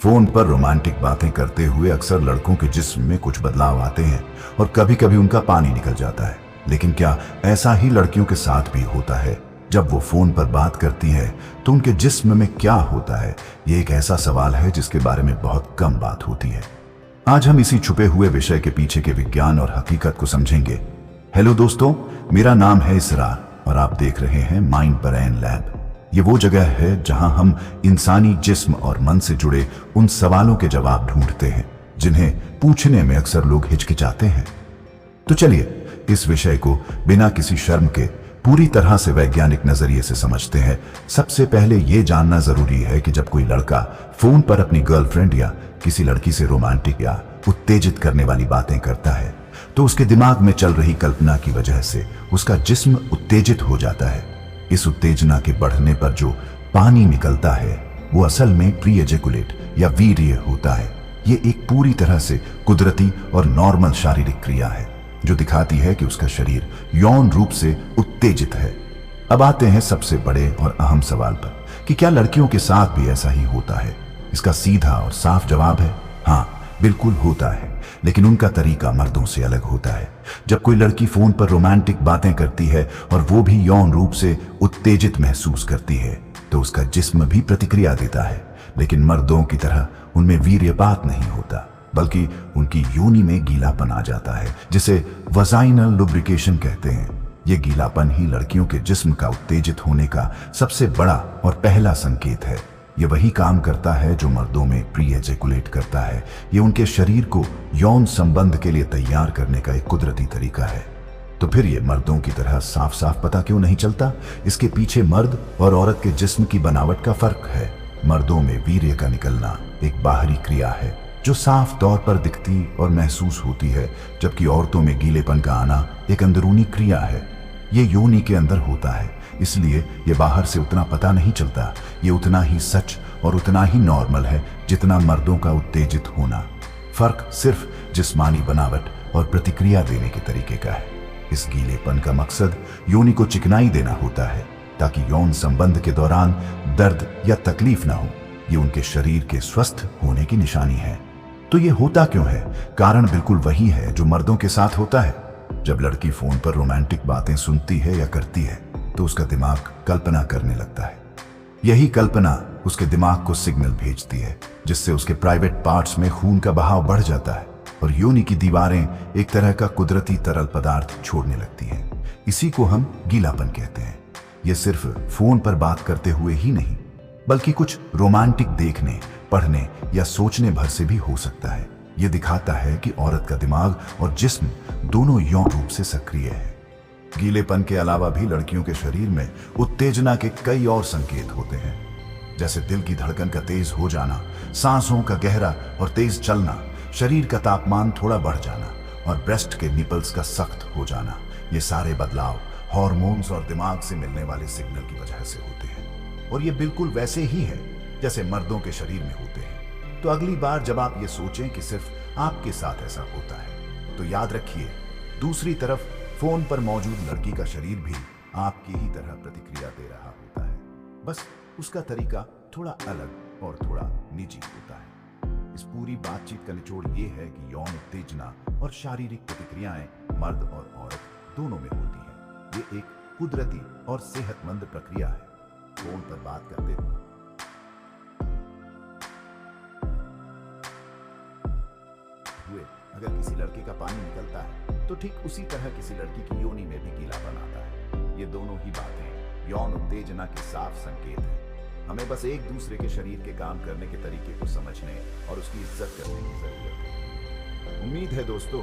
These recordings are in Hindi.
फोन पर रोमांटिक बातें करते हुए अक्सर लड़कों के जिस्म में कुछ बदलाव आते हैं और कभी कभी उनका पानी निकल जाता है। लेकिन क्या ऐसा ही लड़कियों के साथ भी होता है? जब वो फोन पर बात करती है तो उनके जिस्म में क्या होता है? ये एक ऐसा सवाल है जिसके बारे में बहुत कम बात होती है। आज हम इसी छुपे हुए विषय के पीछे के विज्ञान और हकीकत को समझेंगे। हेलो दोस्तों, मेरा नाम है इसरार और आप देख रहे हैं माइंड ब्रेन लैब। ये वो जगह है जहां हम इंसानी जिस्म और मन से जुड़े उन सवालों के जवाब ढूंढते हैं जिन्हें पूछने में अक्सर लोग हिचकिचाते हैं। तो चलिए इस विषय को बिना किसी शर्म के पूरी तरह से वैज्ञानिक नजरिए से समझते हैं। सबसे पहले यह जानना जरूरी है कि जब कोई लड़का फोन पर अपनी गर्लफ्रेंड या किसी लड़की से रोमांटिक या उत्तेजित करने वाली बातें करता है तो उसके दिमाग में चल रही कल्पना की वजह से उसका जिस्म उत्तेजित हो जाता है। इस उत्तेजना के बढ़ने पर जो पानी निकलता है वो असल में प्री एजेकुलेट या वीर्य होता है। ये एक पूरी तरह से कुदरती और नॉर्मल शारीरिक क्रिया है जो दिखाती है कि उसका शरीर यौन रूप से उत्तेजित है। अब आते हैं सबसे बड़े और अहम सवाल पर कि क्या लड़कियों के साथ भी ऐसा ही होता है? इसका सीधा और साफ जवाब है हाँ, बिल्कुल होता है, लेकिन उनका तरीका मर्दों से अलग होता है। जब कोई लड़की फोन पर रोमांटिक बातें करती है और वो भी यौन रूप से उत्तेजित महसूस करती है तो उसका जिस्म भी प्रतिक्रिया देता है। लेकिन मर्दों की तरह उनमें वीर्यपात नहीं होता, बल्कि उनकी योनि में गीलापन आ जाता है जिसे वजाइनल लुब्रिकेशन कहते हैं। यह गीलापन ही लड़कियों के जिस्म का उत्तेजित होने का सबसे बड़ा और पहला संकेत है। ये वही काम करता है जो मर्दों में प्री एजेकुलेट करता है। ये उनके शरीर को यौन संबंध के लिए तैयार करने का एक कुदरती तरीका है। तो फिर ये मर्दों की तरह साफ साफ पता क्यों नहीं चलता? इसके पीछे मर्द और औरत के जिस्म की बनावट का फर्क है। मर्दों में वीर्य का निकलना एक बाहरी क्रिया है जो साफ तौर पर दिखती और महसूस होती है, जबकि औरतों में गीलेपन का आना एक अंदरूनी क्रिया है। ये योनि के अंदर होता है, इसलिए ये बाहर से उतना पता नहीं चलता। ये उतना ही सच और उतना ही नॉर्मल है जितना मर्दों का उत्तेजित होना। फर्क सिर्फ जिस्मानी बनावट और प्रतिक्रिया देने के तरीके का है। इस गीलेपन का मकसद योनि को चिकनाई देना होता है ताकि यौन संबंध के दौरान दर्द या तकलीफ ना हो। ये उनके शरीर के स्वस्थ होने की निशानी है। तो ये होता क्यों है? कारण बिल्कुल वही है जो मर्दों के साथ होता है। जब लड़की फोन पर रोमांटिक बातें सुनती है या करती है तो उसका दिमाग कल्पना करने लगता है। यही कल्पना उसके दिमाग को सिग्नल भेजती है जिससे उसके प्राइवेट पार्ट्स में खून का बहाव बढ़ जाता है और योनि की दीवारें एक तरह का कुदरती तरल पदार्थ छोड़ने लगती हैं। इसी को हम गीलापन कहते हैं। यह सिर्फ फोन पर बात करते हुए ही नहीं, बल्कि कुछ रोमांटिक देखने, पढ़ने या सोचने भर से भी हो सकता है। यह दिखाता है कि औरत का दिमाग और जिस्म दोनों यौन रूप से सक्रिय है। गीलेपन के अलावा भी लड़कियों के शरीर में उत्तेजना के कई और संकेत होते हैं, जैसे दिल की धड़कन का तेज हो जाना, सांसों का गहरा और तेज चलना, शरीर का तापमान थोड़ा बढ़ जाना और ब्रेस्ट के निपल्स का सख्त हो जाना। ये सारे बदलाव हार्मोन्स और दिमाग से मिलने वाले सिग्नल की वजह से होते हैं और ये बिल्कुल वैसे ही है जैसे मर्दों के शरीर में होते हैं। तो अगली बार जब आप ये सोचें कि सिर्फ आपके साथ ऐसा होता है तो याद रखिए, दूसरी तरफ फोन पर मौजूद लड़की का शरीर भी आपकी ही तरह प्रतिक्रिया दे रहा होता है, बस उसका तरीका थोड़ा अलग और थोड़ा निजी होता है। इस पूरी बातचीत का निचोड़ ये है कि यौन उत्तेजना और शारीरिक प्रतिक्रियाएं मर्द और औरत दोनों में होती हैं। ये एक कुदरती और सेहतमंद प्रक्रिया है। फोन पर बात करते हुए अगर किसी लड़के का पानी निकलता है तो ठीक उसी तरह किसी लड़की की योनि में भी गीलापन आता है। ये दोनों ही बातें यौन उत्तेजना के साफ संकेत हैं। हमें बस एक दूसरे के शरीर के काम करने के तरीके को समझने और उसकी इज्जत करने की जरूरत है। उम्मीद है दोस्तों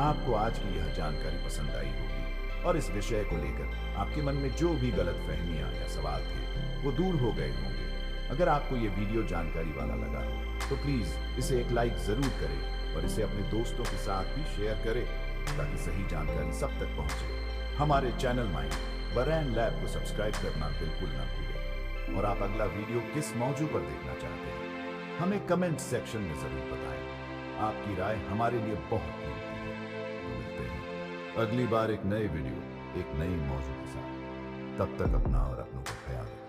आपको आज की यह जानकारी पसंद आई होगी और इस विषय को लेकर आपके मन में जो भी गलत फहमियां या सवाल थे वो दूर हो गए होंगे। अगर आपको ये वीडियो जानकारी वाला लगा हो तो प्लीज इसे एक लाइक जरूर करें और इसे अपने दोस्तों के साथ भी शेयर करें ताकि सही जानकारी सब तक पहुंचे। हमारे चैनल माइंड ब्रेन लैब को सब्सक्राइब करना बिल्कुल ना भूलें और आप अगला वीडियो किस मौजू पर देखना चाहते हैं हमें कमेंट सेक्शन में जरूर बताएं। आपकी राय हमारे लिए बहुत कीमती है। तो मिलते हैं अगली बार एक नए वीडियो, एक नई मौजू के साथ। तब तक अपना और अपनों का ख्याल रखें।